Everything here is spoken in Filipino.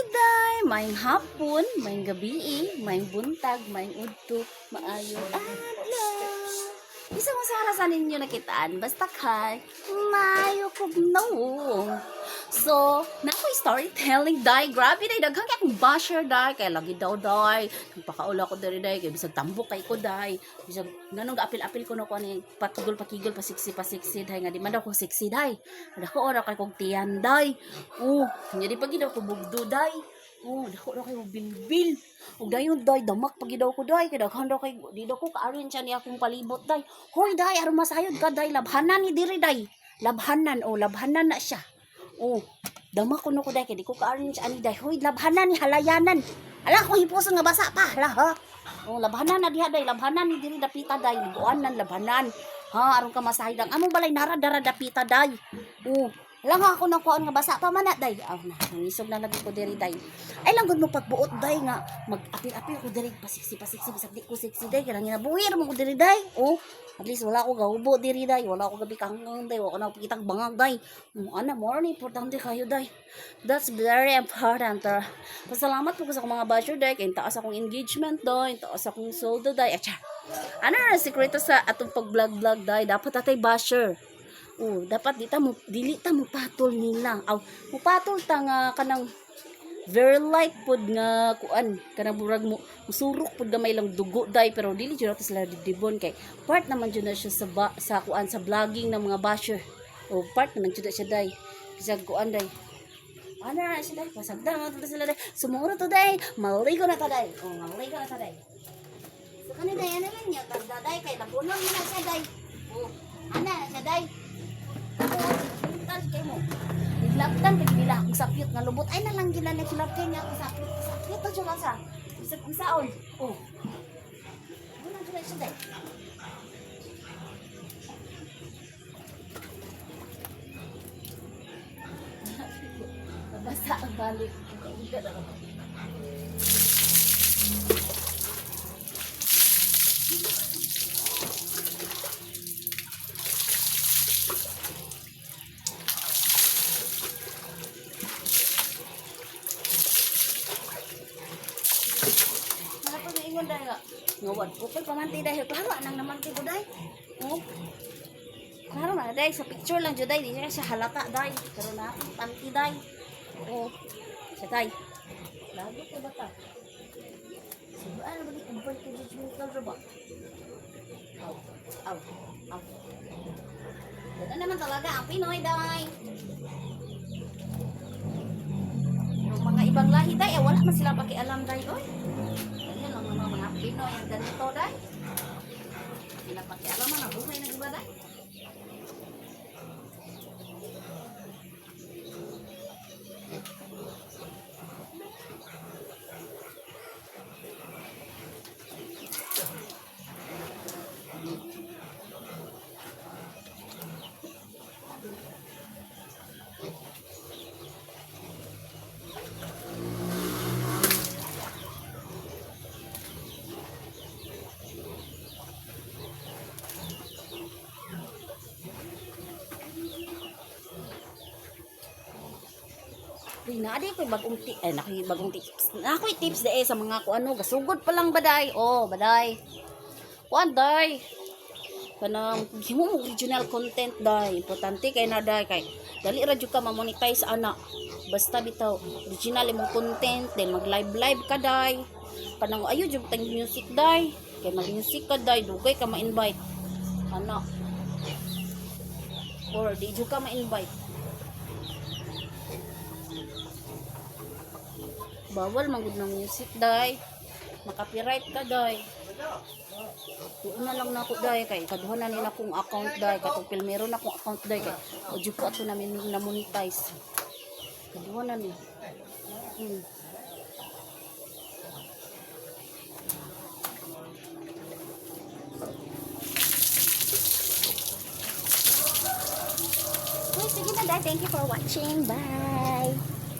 day, maayong hapon, maayong gabi, maayong buntag, maayong udto, maayong adlaw. Isa mo sa ninyo nakitaan, basta kay mayo kugnaw. So, na ako storytelling day, grabe day, daghang kay akong basher day, kay lagi daw day, nagpakaula ko diri day, kay bisag tambok kay ko day, bisag nanong apil-apil ko na ko ani pakigol pasiksi day, nga di man daw ko siksi day. Dako ora kay kog tiyan day. Oh, nya di pagi daw ko bugdo day. Oh, dako ra kay bilbil. Ug dayon day damak pagi daw ko day, kay daghan daw kay di daw ko kaarin siya ni akong palibot day. Hoy day, aron masayod ka day, labhanan ni diri day. Labhanan na siya. Oh, dama ko no ko day, kay di ko kaarin siya ani day. Hoy, labhanan ni halayanan. Ala ko hipuso nga basa pa, la ha. Oh, labhanan na diha day, labhanan ni diri dapita day, buwan nan labhanan. Ha, aron ka masayod ang among balay narada dapita day. Oh, lang ako nang kuan nga basa pa man na day. Aw na, nangisog na lagi ko diri day. Ay lang gud mo pagbuot day nga mag-apil-apil ko diri pasiksi bisag di ko siksi day kanang ginabuhir mo ko diri day. Oh, at least wala ko gahubo diri day, wala ko gabi kangkang day, wala ko na pakitang bangag day. Ana mo ni importante kayo day. That's very important. Pasalamat po ko sa mga basher day, kay taas akong engagement day, taas akong soldo day. Acha. Ano na sekreto sa atong pag-vlog day, dapat atay basher. Oh, dapat dili ta mo patol nila. Aw, mo patol ta nga kanang very light pod nga kuan, kanang burag mo musurok pod gamay lang dugo day, pero dili jud sila dibon kay part naman jud na siya sa kuan sa vlogging ng mga basher. O part naman jud siya day. Bisag kuan day. Ano na sila, pasagda mo to sila day. Sumuro to day, maligo na ta day. Oh, maligo na ta day. So kanina day ano lang niya tagda day kay nabunon na siya day. Oh, ana siya day. Tal kay mo. Diglaptan kay nila akong sapyot nga lubot. Ay nalang gila na kilapkay niya akong sapyot. Sapyot to siya sa. Bisag isaon. Oh. Ano na siya day. Basta ang balik. Ngawad ko kay pamanti dahil klaro nang namanti ko day. Oh. Klaro na day sa picture lang jud day, di siya halata day. Pero na panti day. Oh. Sa day. Lagi ko bata. Ano ba ni kumpay ko judgmental ba? Aw. Dito naman talaga ang Pinoy day. Yung mga ibang lahi day, wala man sila pakialam day, oy. Mga Pinoy ang ganito day. Sila pakialaman ang buhay na iba day. Nadi ko bagong tips. Nakoy tips de sa mga kuano gasugod pa lang baday. Oh, baday. Kuan day. Kanang himo mo original content day. Importante kay na day kay dali ra jud ka ma-monetize ana. Basta bitaw original imong content then mag-live ka day. Kanang ayo jud tang music day. Kay mag-music ka day, dugay ka ma-invite. Ana. Or di jud ka ma-invite. Bawal magud ng music day. Makapiright ka day. Tuon na lang nako day kay kaduhan na nila akong account day, katong filmero na akong account day kay ojo ko ato namin na monetize. Kaduhan na ni. Sige na day. Thank you for watching. Bye.